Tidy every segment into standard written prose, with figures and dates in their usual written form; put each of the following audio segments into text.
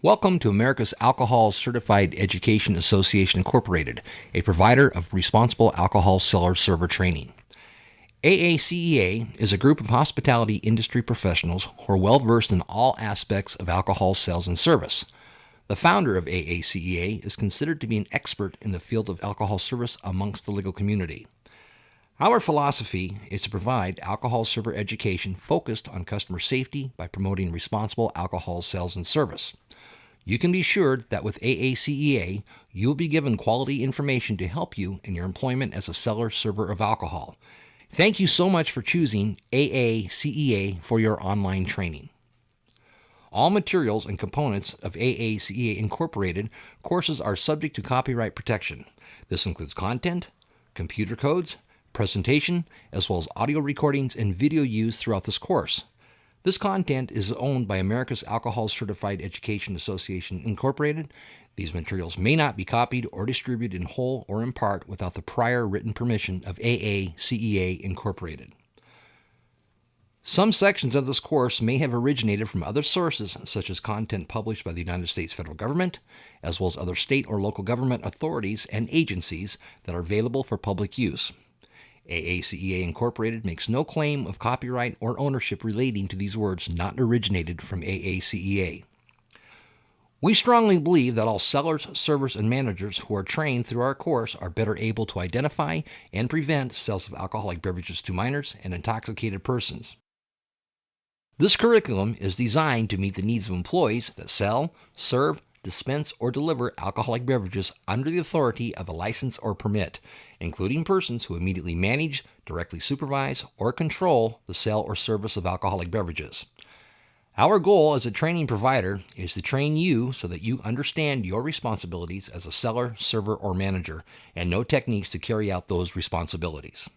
Welcome to America's Alcohol Certified Education Association Incorporated, a provider of responsible alcohol seller server training. AACEA is a group of hospitality industry professionals who are well versed in all aspects of alcohol sales and service. The founder of AACEA is considered to be an expert in the field of alcohol service amongst the legal community. Our philosophy is to provide alcohol server education focused on customer safety by promoting responsible alcohol sales and service. You can be assured that with AACEA, you will be given quality information to help you in your employment as a seller server of alcohol. Thank you so much for choosing AACEA for your online training. All materials and components of AACEA Incorporated courses are subject to copyright protection. This includes content, computer codes, presentation, as well as audio recordings and video used throughout this course. This content is owned by America's Alcohol Certified Education Association Incorporated. These materials may not be copied or distributed in whole or in part without the prior written permission of AACEA Incorporated. Some sections of this course may have originated from other sources, such as content published by the United States federal government, as well as other state or local government authorities and agencies that are available for public use. AACEA Incorporated makes no claim of copyright or ownership relating to these words not originated from AACEA. We strongly believe that all sellers, servers, and managers who are trained through our course are better able to identify and prevent sales of alcoholic beverages to minors and intoxicated persons. This curriculum is designed to meet the needs of employees that sell, serve, dispense, or deliver alcoholic beverages under the authority of a license or permit, including persons who immediately manage, directly supervise, or control the sale or service of alcoholic beverages. Our goal as a training provider is to train you so that you understand your responsibilities as a seller, server, or manager, and know techniques to carry out those responsibilities.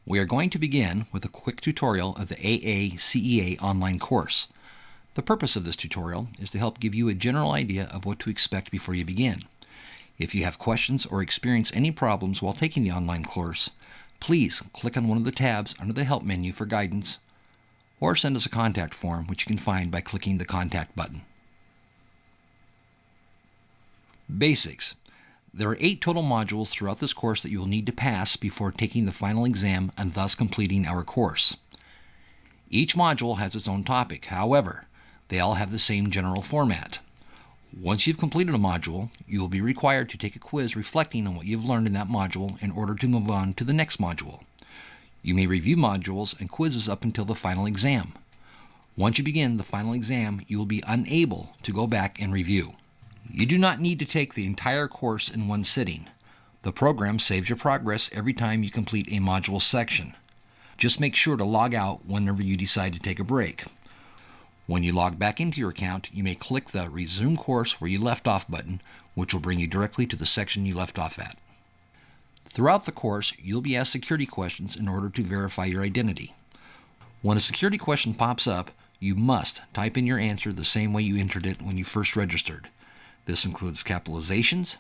We are going to begin with a quick tutorial of the AACEA online course. The purpose of this tutorial is to help give you a general idea of what to expect before you begin. If you have questions or experience any problems while taking the online course, please click on one of the tabs under the Help menu for guidance, or send us a contact form, which you can find by clicking the Contact button. Basics. There are 8 total modules throughout this course that you will need to pass before taking the final exam and thus completing our course. Each module has its own topic. However, they all have the same general format. Once you've completed a module, you will be required to take a quiz reflecting on what you've learned in that module in order to move on to the next module. You may review modules and quizzes up until the final exam. Once you begin the final exam, you will be unable to go back and review. You do not need to take the entire course in one sitting. The program saves your progress every time you complete a module section. Just make sure to log out whenever you decide to take a break. When you log back into your account, you may click the Resume Course Where You Left Off button, which will bring you directly to the section you left off at. Throughout the course, you'll be asked security questions in order to verify your identity. When a security question pops up, you must type in your answer the same way you entered it when you first registered. This includes capitalizations,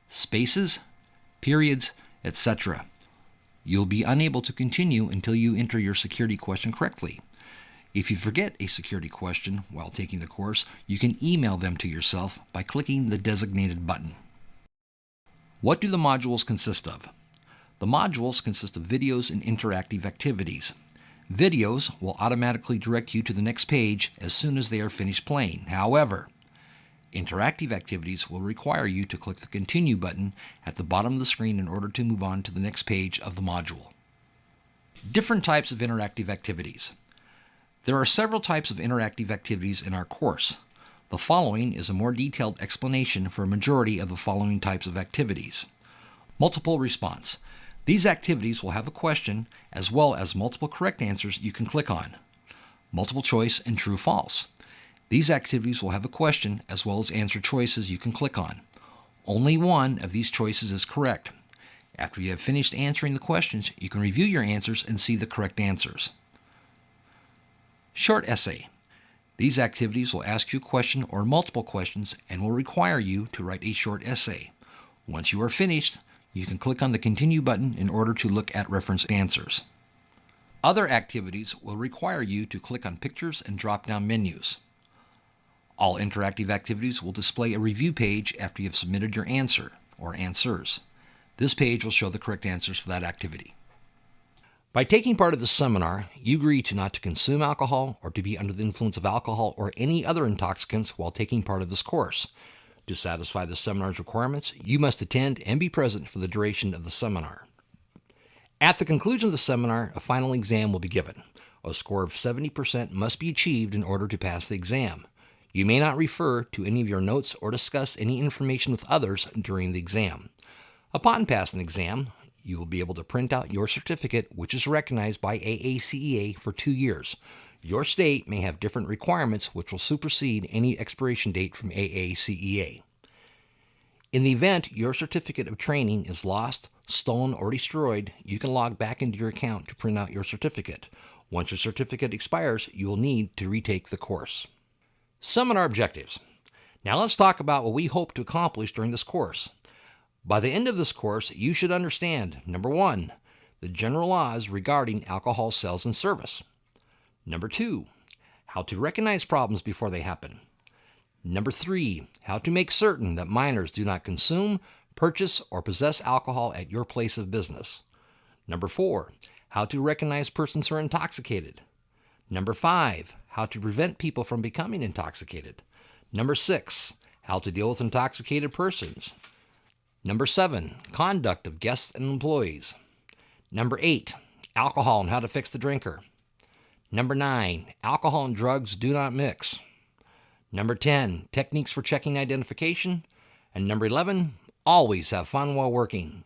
spaces, periods, etc. You'll be unable to continue until you enter your security question correctly. If you forget a security question while taking the course, you can email them to yourself by clicking the designated button. What do the modules consist of? The modules consist of videos and interactive activities. Videos will automatically direct you to the next page as soon as they are finished playing. However, interactive activities will require you to click the Continue button at the bottom of the screen in order to move on to the next page of the module. Different types of interactive activities. There are several types of interactive activities in our course. The following is a more detailed explanation for a majority of the following types of activities. Multiple response. These activities will have a question as well as multiple correct answers you can click on. Multiple choice and true/false. These activities will have a question as well as answer choices you can click on. Only one of these choices is correct. After you have finished answering the questions, you can review your answers and see the correct answers. Short essay. These activities will ask you a question or multiple questions and will require you to write a short essay. Once you are finished, you can click on the Continue button in order to look at referenced answers. Other activities will require you to click on pictures and drop-down menus. All interactive activities will display a review page after you have submitted your answer or answers. This page will show the correct answers for that activity. By taking part of this seminar, you agree to not to consume alcohol or to be under the influence of alcohol or any other intoxicants while taking part of this course. To satisfy the seminar's requirements, you must attend and be present for the duration of the seminar. At the conclusion of the seminar, a final exam will be given. A score of 70% must be achieved in order to pass the exam. You may not refer to any of your notes or discuss any information with others during the exam. Upon passing the exam, you will be able to print out your certificate, which is recognized by AACEA for 2 years. Your state may have different requirements which will supersede any expiration date from AACEA. In the event your certificate of training is lost, stolen, or destroyed, you can log back into your account to print out your certificate. Once your certificate expires, you will need to retake the course. Seminar objectives. Now let's talk about what we hope to accomplish during this course. By the end of this course, you should understand, number 1, the general laws regarding alcohol sales and service. Number 2, how to recognize problems before they happen. Number 3, how to make certain that minors do not consume, purchase, or possess alcohol at your place of business. Number 4, how to recognize persons who are intoxicated. Number 5, how to prevent people from becoming intoxicated. Number 6, how to deal with intoxicated persons. Number 7, conduct of guests and employees. Number 8, alcohol and how to fix the drinker. Number 9, alcohol and drugs do not mix. Number 10, techniques for checking identification. And number 11, always have fun while working.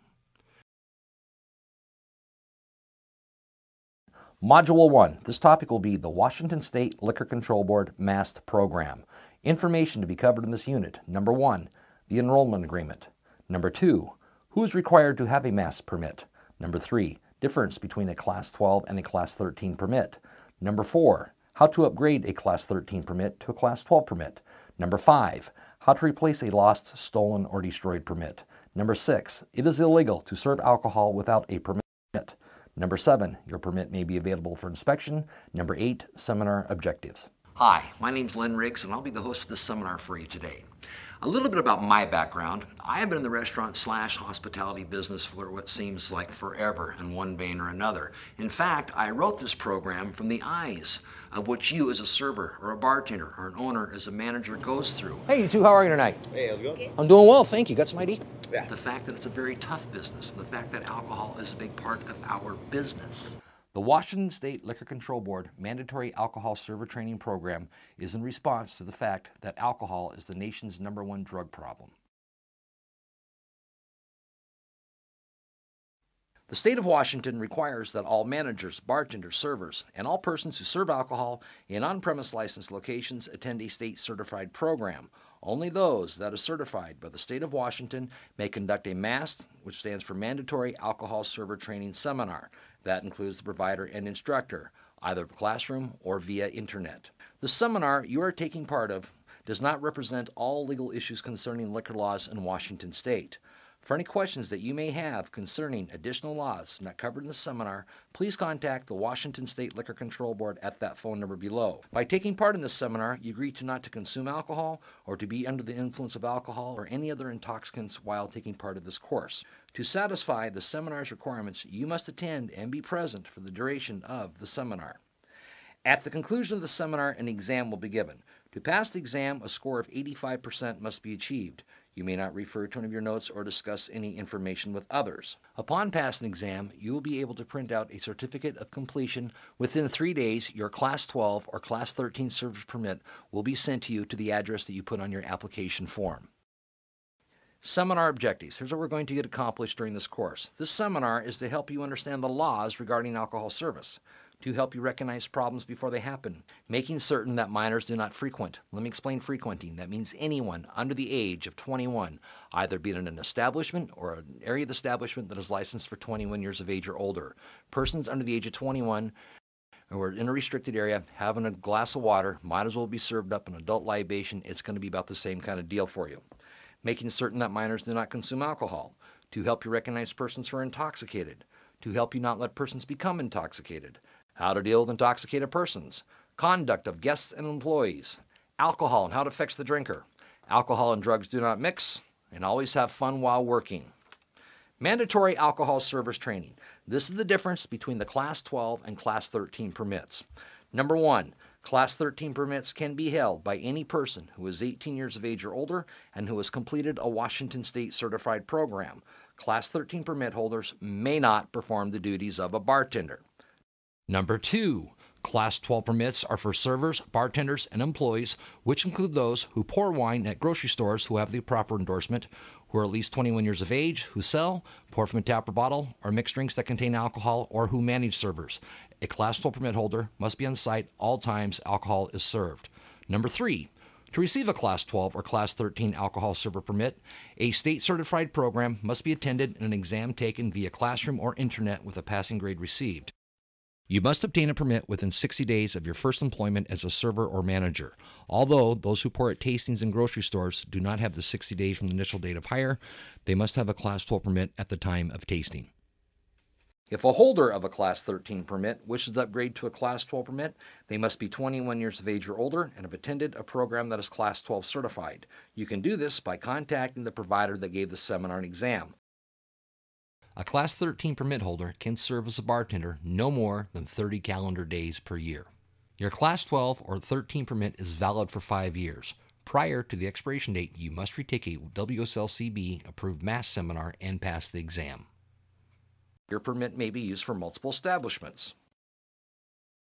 Module 1. This topic will be the Washington State Liquor Control Board MAST program. Information to be covered in this unit. Number 1, the Enrollment Agreement. Number 2, who is required to have a MAST permit? Number 3, difference between a Class 12 and a Class 13 permit. Number 4, how to upgrade a Class 13 permit to a Class 12 permit. Number 5, how to replace a lost, stolen, or destroyed permit. Number 6, it is illegal to serve alcohol without a permit. Number 7, your permit may be available for inspection. Number 8, seminar objectives. Hi, my name's Len Riggs, and I'll be the host of this seminar for you today. A little bit about my background. I have been in the restaurant/hospitality business for what seems like forever in one vein or another. In fact, I wrote this program from the eyes of what you as a server or a bartender or an owner as a manager goes through. Hey, you two, how are you tonight? Hey, how's it going? I'm doing well, thank you. Got some ID? Yeah. The fact that it's a very tough business, and the fact that alcohol is a big part of our business. The Washington State Liquor Control Board Mandatory Alcohol Server Training Program is in response to the fact that alcohol is the nation's #1 drug problem. The state of Washington requires that all managers, bartenders, servers, and all persons who serve alcohol in on-premise licensed locations attend a state-certified program. Only those that are certified by the state of Washington may conduct a MAST, which stands for Mandatory Alcohol Server Training Seminar. That includes the provider and instructor, either classroom or via internet. The seminar you are taking part of does not represent all legal issues concerning liquor laws in Washington State. For any questions that you may have concerning additional laws not covered in the seminar, please contact the Washington State Liquor Control Board at that phone number below. By taking part in this seminar, you agree to not to consume alcohol or to be under the influence of alcohol or any other intoxicants while taking part of this course. To satisfy the seminar's requirements, you must attend and be present for the duration of the seminar. At the conclusion of the seminar, an exam will be given. To pass the exam, a score of 85% must be achieved. You may not refer to any of your notes or discuss any information with others. Upon passing the exam, you will be able to print out a certificate of completion. Within 3 days, your Class 12 or Class 13 service permit will be sent to you to the address that you put on your application form. Seminar objectives. Here's what we're going to get accomplished during this course. This seminar is to help you understand the laws regarding alcohol service, to help you recognize problems before they happen, making certain that minors do not frequent. Let me explain frequenting. That means anyone under the age of 21, either be in an establishment or an area of the establishment that is licensed for 21 years of age or older. Persons under the age of 21 who are in a restricted area having a glass of water might as well be served up an adult libation. It's going to be about the same kind of deal for you. Making certain that minors do not consume alcohol, to help you recognize persons who are intoxicated, to help you not let persons become intoxicated, how to deal with intoxicated persons, conduct of guests and employees, Alcohol and how it affects the drinker. Alcohol and drugs do not mix, and always have fun while working. Mandatory alcohol servers training. This is the difference between the Class 12 and Class 13 permits. Number 1, Class 13 permits can be held by any person who is 18 years of age or older and who has completed a Washington State certified program. Class 13 permit holders may not perform the duties of a bartender. Number 2, Class 12 permits are for servers, bartenders, and employees, which include those who pour wine at grocery stores who have the proper endorsement, who are at least 21 years of age, who sell, pour from a tap or bottle, or mix drinks that contain alcohol, or who manage servers. A Class 12 permit holder must be on site all times alcohol is served. Number 3, to receive a Class 12 or Class 13 alcohol server permit, a state-certified program must be attended and an exam taken via classroom or internet with a passing grade received. You must obtain a permit within 60 days of your first employment as a server or manager. Although those who pour at tastings and grocery stores do not have the 60 days from the initial date of hire, they must have a Class 12 permit at the time of tasting. If a holder of a Class 13 permit wishes to upgrade to a Class 12 permit, they must be 21 years of age or older and have attended a program that is Class 12 certified. You can do this by contacting the provider that gave the seminar and exam. A Class 13 permit holder can serve as a bartender no more than 30 calendar days per year. Your Class 12 or 13 permit is valid for 5 years. Prior to the expiration date, you may take a WSLCB approved MAST seminar and pass the exam. Your permit may be used for multiple establishments.